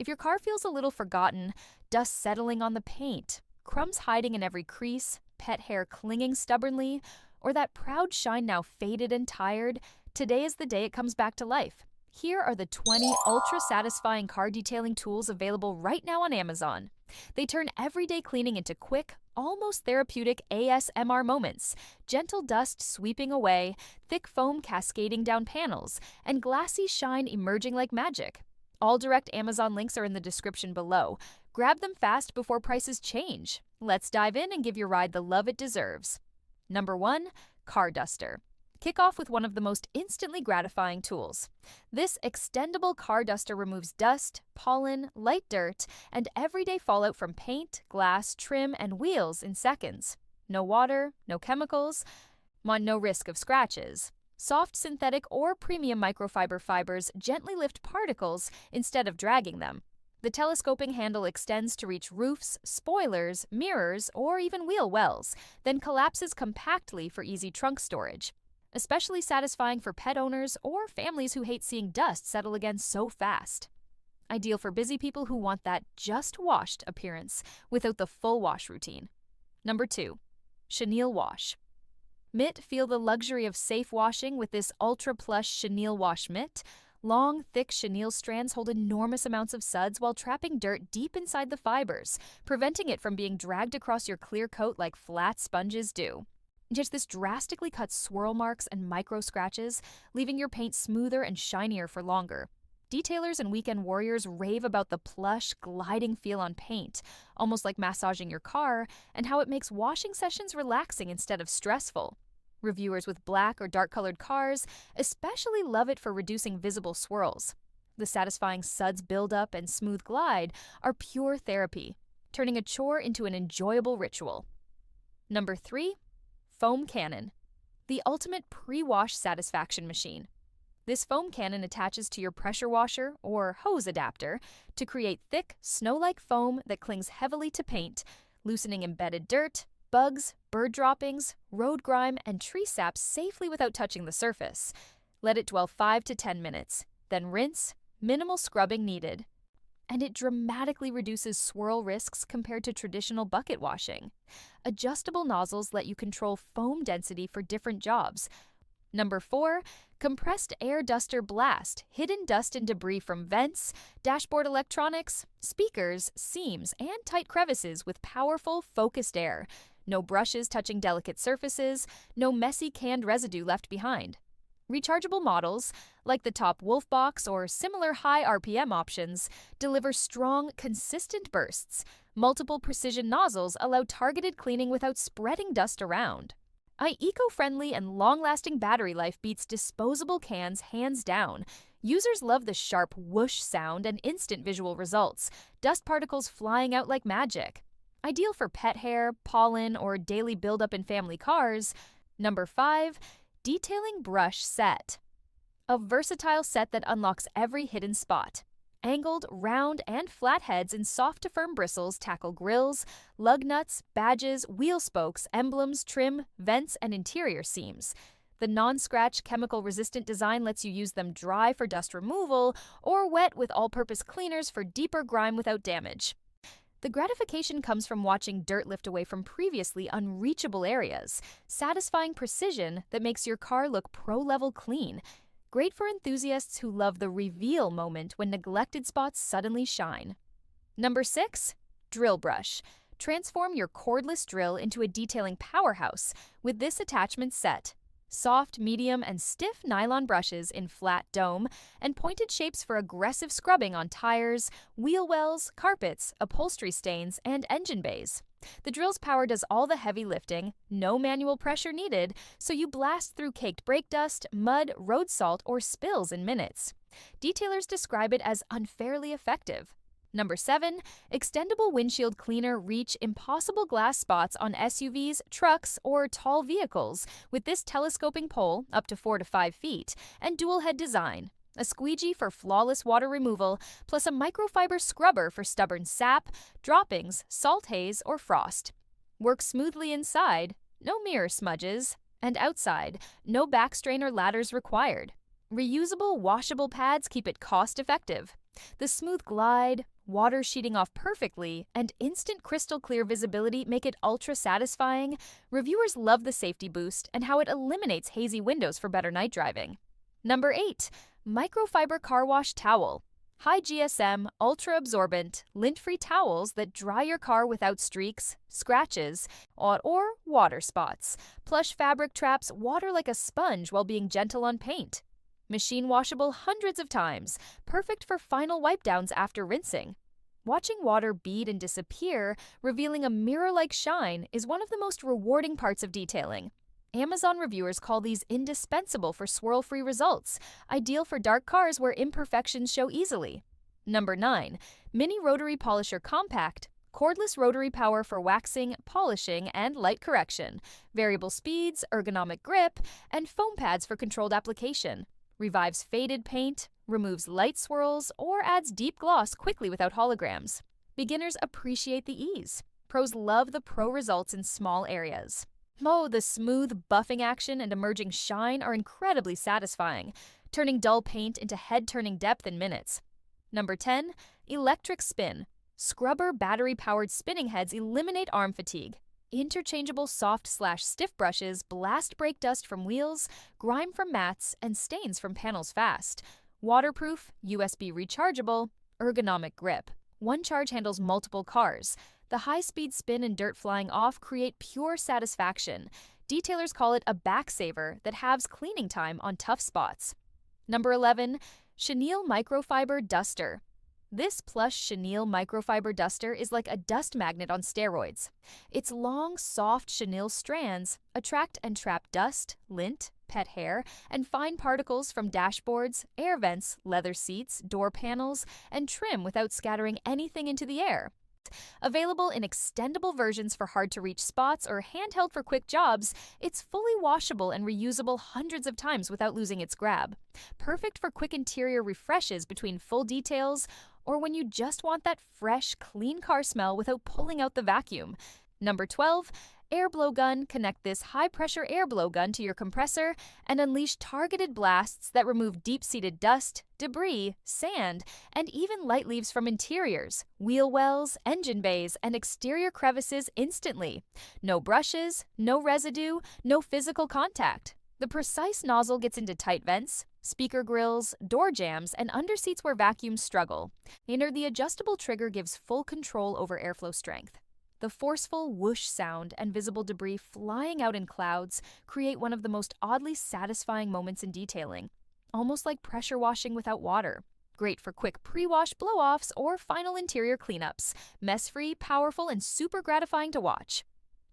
If your car feels a little forgotten, dust settling on the paint, crumbs hiding in every crease, pet hair clinging stubbornly, or that proud shine now faded and tired, today is the day it comes back to life. Here are the 20 ultra-satisfying car detailing tools available right now on Amazon. They turn everyday cleaning into quick, almost therapeutic ASMR moments, gentle dust sweeping away, thick foam cascading down panels, and glassy shine emerging like magic. All direct Amazon links are in the description below. Grab them fast before prices change. Let's dive in and give your ride the love it deserves. Number 1. Car Duster. Kick off with one of the most instantly gratifying tools. This extendable car duster removes dust, pollen, light dirt, and everyday fallout from paint, glass, trim, and wheels in seconds. No water, no chemicals, no risk of scratches. Soft synthetic or premium microfiber fibers gently lift particles instead of dragging them. The telescoping handle extends to reach roofs, spoilers, mirrors, or even wheel wells, then collapses compactly for easy trunk storage. Especially satisfying for pet owners or families who hate seeing dust settle again so fast. Ideal for busy people who want that just washed appearance without the full wash routine. Number 2. Chenille Wash. Feel the luxury of safe washing with this ultra plush chenille wash mitt. Long, thick chenille strands hold enormous amounts of suds while trapping dirt deep inside the fibers, preventing it from being dragged across your clear coat like flat sponges do. Yet this drastically cuts swirl marks and micro scratches, leaving your paint smoother and shinier for longer. Detailers and weekend warriors rave about the plush, gliding feel on paint, almost like massaging your car, and how it makes washing sessions relaxing instead of stressful. Reviewers with black or dark-colored cars especially love it for reducing visible swirls. The satisfying suds buildup and smooth glide are pure therapy, turning a chore into an enjoyable ritual. Number 3. Foam Cannon. The ultimate pre-wash satisfaction machine. This foam cannon attaches to your pressure washer or hose adapter to create thick, snow-like foam that clings heavily to paint, loosening embedded dirt, bugs, bird droppings, road grime, and tree sap safely without touching the surface. Let it dwell 5 to 10 minutes, then rinse, minimal scrubbing needed. And it dramatically reduces swirl risks compared to traditional bucket washing. Adjustable nozzles let you control foam density for different jobs. Number 4. Compressed Air Duster Blast. Hidden dust and debris from vents, dashboard electronics, speakers, seams, and tight crevices with powerful, focused air. No brushes touching delicate surfaces, no messy canned residue left behind. Rechargeable models, like the top Wolf Box or similar high RPM options, deliver strong, consistent bursts. Multiple precision nozzles allow targeted cleaning without spreading dust around. Eco-friendly and long-lasting battery life beats disposable cans hands down. Users love the sharp whoosh sound and instant visual results, dust particles flying out like magic. Ideal for pet hair, pollen, or daily buildup in family cars. Number 5. Detailing Brush Set. A versatile set that unlocks every hidden spot. Angled, round, and flat heads in soft to firm bristles tackle grills, lug nuts, badges, wheel spokes, emblems, trim, vents, and interior seams. The non-scratch, chemical-resistant design lets you use them dry for dust removal or wet with all-purpose cleaners for deeper grime without damage. The gratification comes from watching dirt lift away from previously unreachable areas, satisfying precision that makes your car look pro-level clean. Great for enthusiasts who love the reveal moment when neglected spots suddenly shine. Number 6. Drill Brush. Transform your cordless drill into a detailing powerhouse with this attachment set. Soft, medium, and stiff nylon brushes in flat dome, and pointed shapes for aggressive scrubbing on tires, wheel wells, carpets, upholstery stains, and engine bays. The drill's power does all the heavy lifting, no manual pressure needed, so you blast through caked brake dust, mud, road salt, or spills in minutes. Detailers describe it as unfairly effective. Number 7. Extendable Windshield Cleaner Reach Impossible Glass Spots on SUVs, trucks, or tall vehicles with this telescoping pole up to 4 to 5 feet and dual head design. A squeegee for flawless water removal, plus a microfiber scrubber for stubborn sap, droppings, salt haze, or frost. Works smoothly inside, no mirror smudges, and outside, no back strain or ladders required. Reusable, washable pads keep it cost-effective. The smooth glide, water sheeting off perfectly, and instant crystal clear visibility make it ultra satisfying, reviewers love the safety boost and how it eliminates hazy windows for better night driving. Number 8. Microfiber Car Wash Towel. High GSM, ultra absorbent, lint-free towels that dry your car without streaks, scratches, or water spots. Plush fabric traps water like a sponge while being gentle on paint. Machine washable hundreds of times, perfect for final wipe downs after rinsing. Watching water bead and disappear, revealing a mirror-like shine, is one of the most rewarding parts of detailing. Amazon reviewers call these indispensable for swirl-free results, ideal for dark cars where imperfections show easily. Number 9. Mini Rotary Polisher Compact. Cordless rotary power for waxing, polishing, and light correction. Variable speeds, ergonomic grip, and foam pads for controlled application. Revives faded paint, removes light swirls, or adds deep gloss quickly without holograms. Beginners appreciate the ease. Pros love the pro results in small areas. Oh, the smooth buffing action and emerging shine are incredibly satisfying, turning dull paint into head-turning depth in minutes. Number 10. Electric Spin. Scrubber battery-powered spinning heads eliminate arm fatigue. Interchangeable soft/stiff brushes blast brake dust from wheels, grime from mats, and stains from panels fast. Waterproof, USB rechargeable, ergonomic grip. One charge handles multiple cars. The high-speed spin and dirt flying off create pure satisfaction. Detailers call it a backsaver that halves cleaning time on tough spots. Number 11. Chenille Microfiber Duster. This plush chenille microfiber duster is like a dust magnet on steroids. Its long, soft chenille strands attract and trap dust, lint, pet hair, and fine particles from dashboards, air vents, leather seats, door panels, and trim without scattering anything into the air. Available in extendable versions for hard-to-reach spots or handheld for quick jobs, it's fully washable and reusable hundreds of times without losing its grab. Perfect for quick interior refreshes between full details or when you just want that fresh, clean car smell without pulling out the vacuum. Number 12. Air blow gun. Connect this high-pressure air blow gun to your compressor and unleash targeted blasts that remove deep-seated dust, debris, sand, and even light leaves from interiors, wheel wells, engine bays, and exterior crevices instantly. No brushes, no residue, no physical contact. The precise nozzle gets into tight vents, speaker grills, door jambs, and under seats where vacuums struggle. The adjustable trigger gives full control over airflow strength. The forceful whoosh sound and visible debris flying out in clouds create one of the most oddly satisfying moments in detailing, almost like pressure washing without water. Great for quick pre-wash blow-offs or final interior cleanups. Mess-free, powerful, and super gratifying to watch.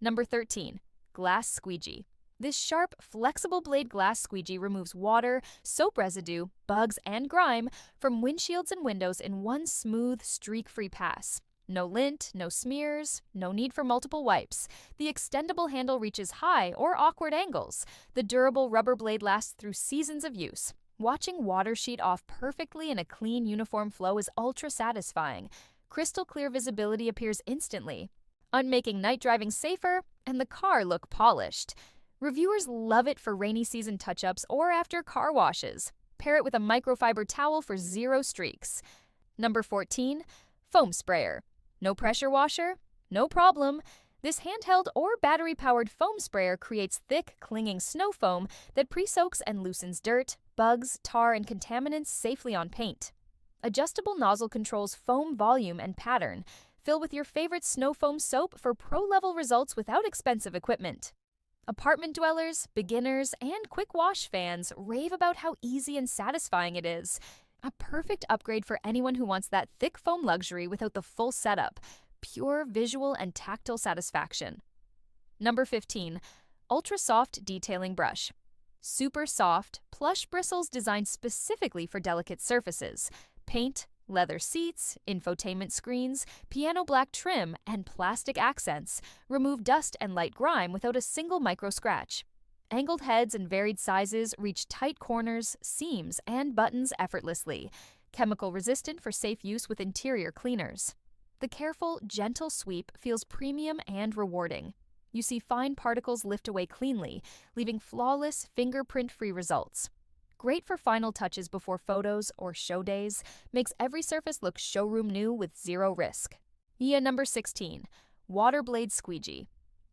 Number 13. Glass Squeegee. This sharp, flexible blade glass squeegee removes water, soap residue, bugs, and grime from windshields and windows in one smooth, streak-free pass. No lint, no smears, no need for multiple wipes. The extendable handle reaches high or awkward angles. The durable rubber blade lasts through seasons of use. Watching water sheet off perfectly in a clean, uniform flow is ultra satisfying. Crystal clear visibility appears instantly, making night driving safer and the car look polished. Reviewers love it for rainy season touch-ups or after car washes. Pair it with a microfiber towel for zero streaks. Number 14. Foam Sprayer. No pressure washer? No problem. This handheld or battery-powered foam sprayer creates thick, clinging snow foam that pre-soaks and loosens dirt, bugs, tar, and contaminants safely on paint. Adjustable nozzle controls foam volume and pattern. Fill with your favorite snow foam soap for pro-level results without expensive equipment. Apartment dwellers, beginners, and quick wash fans rave about how easy and satisfying it is. A perfect upgrade for anyone who wants that thick foam luxury without the full setup. Pure visual and tactile satisfaction. Number 15. Ultra Soft Detailing Brush. Super soft, plush bristles designed specifically for delicate surfaces. Paint, leather seats, infotainment screens, piano black trim, and plastic accents remove dust and light grime without a single micro scratch. Angled heads and varied sizes reach tight corners, seams, and buttons effortlessly. Chemical resistant for safe use with interior cleaners. The careful, gentle sweep feels premium and rewarding. You see fine particles lift away cleanly, leaving flawless, fingerprint-free results. Great for final touches before photos or show days, makes every surface look showroom new with zero risk. Number 16. Water Blade Squeegee.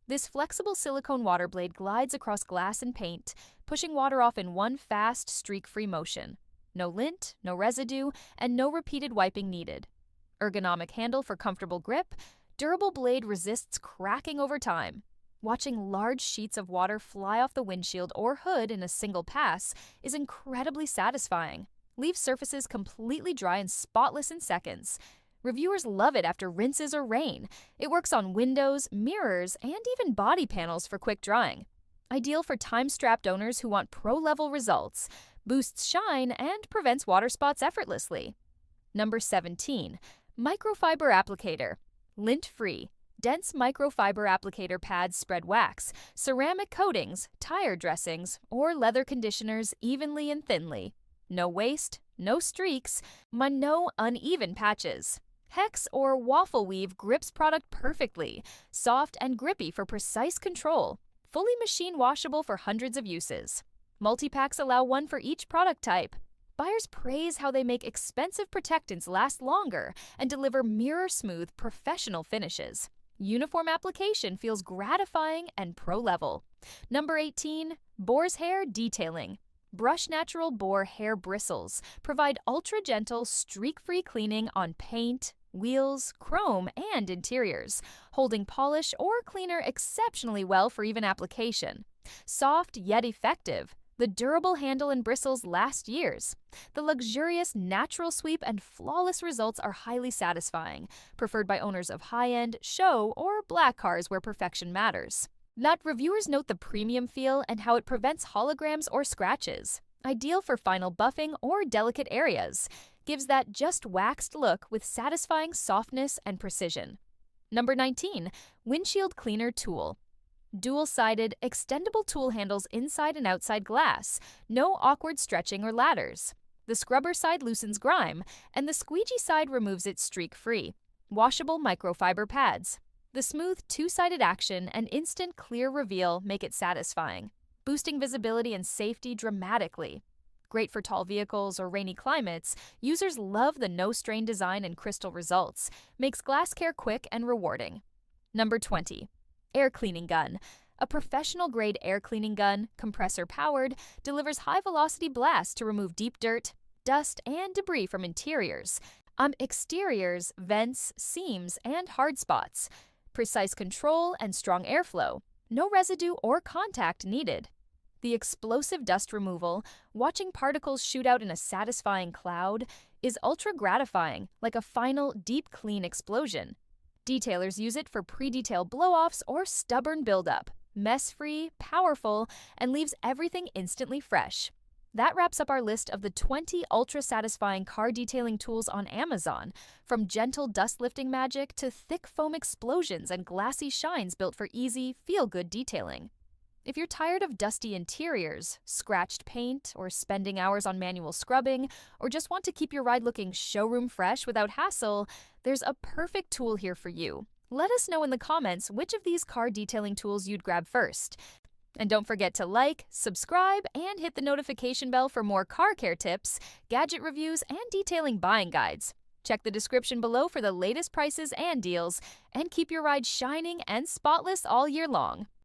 This flexible silicone water blade glides across glass and paint, pushing water off in one fast, streak-free motion. No lint, no residue, and no repeated wiping needed. Ergonomic handle for comfortable grip, durable blade resists cracking over time. Watching large sheets of water fly off the windshield or hood in a single pass is incredibly satisfying. Leaves surfaces completely dry and spotless in seconds. Reviewers love it after rinses or rain. It works on windows, mirrors, and even body panels for quick drying. Ideal for time-strapped owners who want pro-level results, boosts shine, and prevents water spots effortlessly. Number 17. Microfiber Applicator. Lint-free. Dense microfiber applicator pads spread wax, ceramic coatings, tire dressings, or leather conditioners evenly and thinly. No waste, no streaks, no uneven patches. Hex or waffle weave grips product perfectly, soft and grippy for precise control. Fully machine washable for hundreds of uses. Multi-packs allow one for each product type. Buyers praise how they make expensive protectants last longer and deliver mirror-smooth, professional finishes. Uniform application feels gratifying and pro-level. Number 18. Boar's Hair Detailing. Brush Natural Boar Hair Bristles provide ultra-gentle, streak-free cleaning on paint, wheels, chrome, and interiors, holding polish or cleaner exceptionally well for even application. Soft yet effective. The durable handle and bristles last years. The luxurious natural sweep and flawless results are highly satisfying, preferred by owners of high-end, show, or black cars where perfection matters. Reviewers note the premium feel and how it prevents holograms or scratches. Ideal for final buffing or delicate areas. Gives that just waxed look with satisfying softness and precision. Number 19. Windshield Cleaner Tool. Dual-sided, extendable tool handles inside and outside glass. No awkward stretching or ladders. The scrubber side loosens grime, and the squeegee side removes it streak-free. Washable microfiber pads. The smooth two-sided action and instant clear reveal make it satisfying, boosting visibility and safety dramatically. Great for tall vehicles or rainy climates, users love the no-strain design and crystal results. Makes glass care quick and rewarding. Number 20. Air Cleaning Gun. A professional-grade air cleaning gun, compressor-powered, delivers high-velocity blasts to remove deep dirt, dust, and debris from interiors, exteriors, vents, seams, and hard spots. Precise control and strong airflow. No residue or contact needed. The explosive dust removal, watching particles shoot out in a satisfying cloud, is ultra-gratifying, like a final, deep clean explosion. Detailers use it for pre-detail blow-offs or stubborn buildup. Mess-free, powerful, and leaves everything instantly fresh. That wraps up our list of the 20 ultra-satisfying car detailing tools on Amazon, from gentle dust-lifting magic to thick foam explosions and glassy shines built for easy, feel-good detailing. If you're tired of dusty interiors, scratched paint, or spending hours on manual scrubbing, or just want to keep your ride looking showroom fresh without hassle, there's a perfect tool here for you. Let us know in the comments which of these car detailing tools you'd grab first. And don't forget to like, subscribe, and hit the notification bell for more car care tips, gadget reviews, and detailing buying guides. Check the description below for the latest prices and deals, and keep your ride shining and spotless all year long.